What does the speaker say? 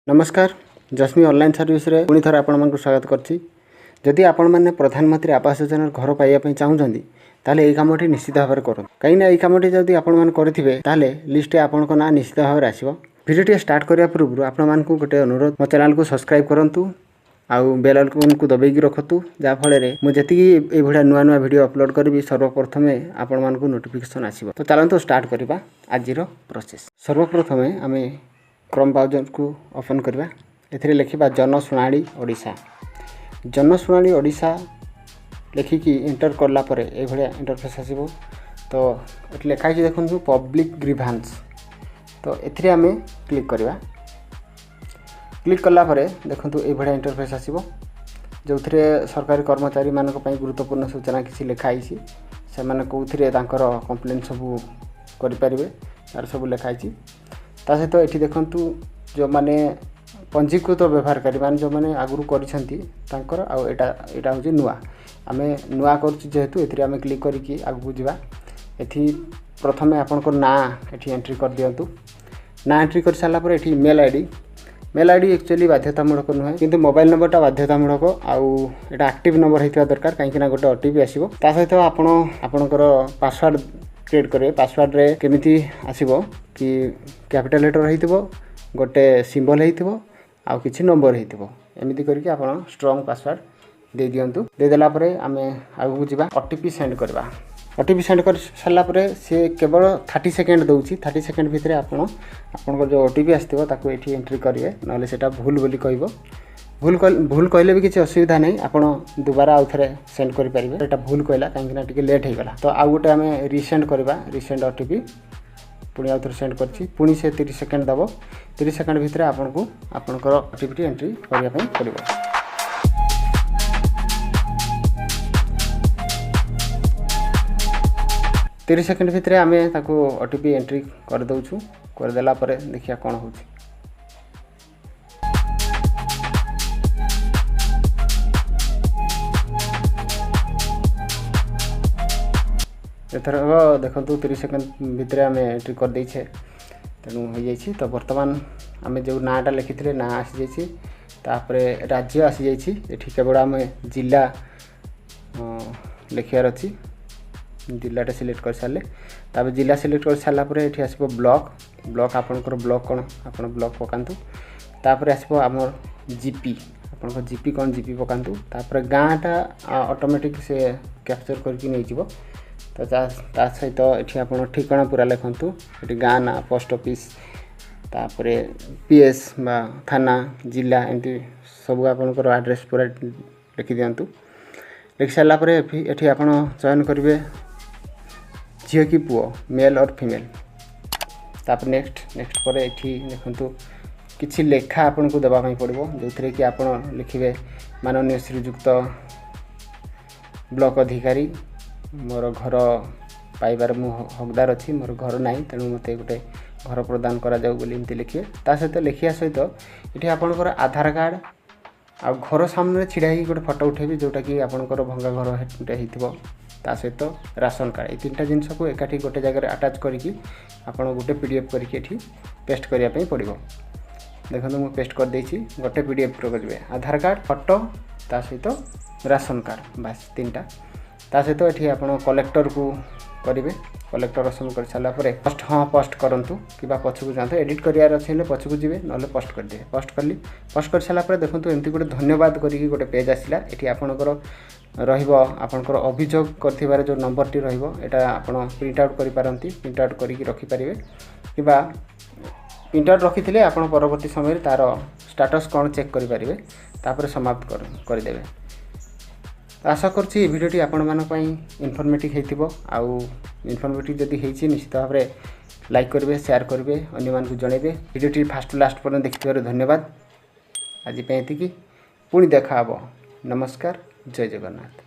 नमस्कार जस्मी online service रे पुणी थर आपण मानक स्वागत करछि। जदि आपण माने प्रधानमंत्री आवास योजना घर पाइबा पई चाहुछन्ती ताले एई कामटी निश्चित भाबरे करन। काई ना एई कामटी जदि आपण मान करथिबे ताले लिस्ट आपण को ना निश्चित भाबरे आसीबो। भिडियोटी स्टार्ट करिया पूर्व आपण मानकु गोटे अनुरोध, मो चैनल को सब्सक्राइब करंतु आउ बेल आइकन को दबाई रखतु, जा फल रे मु जति ए भडा नुआ नुआ वीडियो अपलोड करबी सर्वप्रथमे आपण मानकु नोटिफिकेशन आसीबो। तो चलंतु स्टार्ट करिबा आजिरो प्रोसेस। सर्वप्रथमे आमे क्रोम ब्राउजर को ओपन करवा। एथिरे लिखिबा जनशुणाणी ओडिशा। जनशुणाणी ओडिशा लिखिकी एंटर करला परे ए भलिया इंटरफेस आसीबो। तो एठी लिखा है देखंतु पब्लिक ग्रीवांस। तो एथिरे आमे क्लिक करवा। क्लिक करला परे देखंतु ए भलिया इंटरफेस आसीबो, जोथिरे सरकारी कर्मचारी मानक पई गुरुत्वपूर्ण सूचना किछि लिखा आइछि। से माने कोथिरे तांकर कंप्लेंट सब करि परिबे तार सब लिखा आइछि। ता सहित एठी देखंतु जो माने पंजीकृत व्यवहारकारी मान जो माने आगुरु करिसंती तांकर आ एटा होची नुआ। आमे नुआ करछि जेहेतु एथिरे आमे क्लिक करिकि आगु जिबा। एथि प्रथमे आपनको ना एठी एंट्री कर दियंतु। ना एंट्री कर साला पर एठी मेल आईडी एक्चुअली बाध्यतामूलक नुहे, किंतु मोबाइल नंबरटा बाध्यतामूलक आउ एटा एक्टिव नंबर हेतिवा दरकार, काहेकि ना गोटे ओटीपी आसीबो। ता सहित आपणकर पासवर्ड क्रिएट करेंगे। पासवर्ड रे केमिति आसीबो कि कैपिटल लेटर होइतिबो, गोटे सिंबल होइतिबो आ किछि नंबर होइतिबो। एमिति करके आपण स्ट्रांग पासवर्ड दे दियंतु। दे देला परे आमे आगु जिबा ओटीपी सेंड करबा। ओटीपी सेंड कर साला परे से केवल 30 सेकंड दउछि। 30 सेकंड भितरे आपनको जो ओटीपी आस्तिबो ताको एठी एंट्री करिवे, नले सेटा भूल बोली कहइबो। भूल कहले भी किसी असुविधा नहीं, आपण दुबारा आउ थरे सेंड करि परिबे। एटा भूल कहला काहेकि ना टिके लेट हे गला। तो आउ गोटे आमे रीसेंड करबा। रीसेंड ओटीपी पुणी आउ थरे सेंड करछि। पुणी से 30 सेकंड दबो। 30 सेकंड भितरे आपनको आपनकर ओटीपी एंट्री करिया पई पड़िबो। तीस सेकंड भितरे आमे ताको ओटीपी एंट्री कर दउछु। कर देला परे देखिया कोन होछि। एथर देखंतु 30 सेकंड भितरे आमे एंट्री कर दैछे, तेणु हो जाइछि। तो वर्तमान आमे जो नाटा लिखिथिले ना आसी जाइछि, तापरे राज्य आसी जाइछि। एठी केवल आमे जिला लिखियार अछि। जिल्लाटा सिलेक्ट कर साले ताबे जिला सिलेक्ट कर साला परे एठी आसीबो ब्लॉक आपनकर ब्लॉक कोन आपन ब्लॉक पकांतु। तापरे आसीबो हमर जीपी, आपनकर जीपी कोन जीपी पकांतु। तापरे गाँटा ऑटोमेटिक से कैप्चर करके नै जिवो। तो ता सहित एठी आपन ठिकाना पूरा लिखंतु। एठी गाँ ना, पोस्ट ऑफिस, तापरे पीएस बा थाना, जिला एंटी सब आपनकर एड्रेस पूरा लिखि दियंतु। लिखि साला परे एठी आपन चयन करिवे झियो की पुओ, मेल और फीमेल। तापर नेक्स्ट पर एठी देखंतु किछि लेखा आपन को देबा पई पड़िबो, जोथरे कि आपन लिखिबे माननीय श्रीयुक्त ब्लॉक अधिकारी, मोर घर पाइबार मु हकदार अछि, मोर घर नाही, तेणु मते गोटे घर प्रदान करा जाऊ बोली एमति लिखिए। ता सहित लिखिया सहित एठी आपनकर आधार कार्ड आ घर सामने छिड़ा ही गोटे फोटो उठेबी, जोटा कि आपनकर भंगा घर हेटे हेतिबो। ता सहित राशन कार्ड, ए तीनटा जिंस को एकाठी गोटे जगह अटैच करिकि आपण गोटे पीडीएफ करके एठी पेस्ट करिया पई पड़िबो। देखंतु मु पेस्ट कर देछि। गोटे पीडीएफ प्रो करिवे आधार कार्ड, फोटो, ता सहित राशन कार्ड, बस तीनटा। ता सहित एठी आपण कलेक्टर को करिवे। कलेक्टर ऑप्शन कर साला परे पोस्ट पोस्ट करंतु किबा पछकु जानते एडिट करियार अछि पछकु जिवे, नले पोस्ट कर दे। पोस्ट करली, पोस्ट कर साला परे देखंतु एमती गोटे धन्यवाद करिकि गोटे पेज आसिला। एठी आपनकर रहिबो आपनकर अभियोग करथिबार जो नंबर टी रहिबो, एटा आपण प्रिंट आउट करि पारंती। प्रिंट आउट करिकि रखि परिवे, किबा प्रिंट आउट रखिथिले आपण परवर्ती समय तार स्टेटस कोन चेक करि परिवे, तापर समाप्त कर देबे। आशा करछि वीडियोटी आपण मान पई इन्फॉर्मेटिव हेतिबो। आउ इन्फॉर्मेटिव जदि हेछि निश्चित भाव रे लाइक करिवे, शेयर करिवे, अन्य मान को जणैबे। वीडियोटी फास्ट टू लास्ट पर्यंत देखिथिबार धन्यवाद। आज पे एतिकी, पुणी देखा हबो। नमस्कार, जय जगन्नाथ।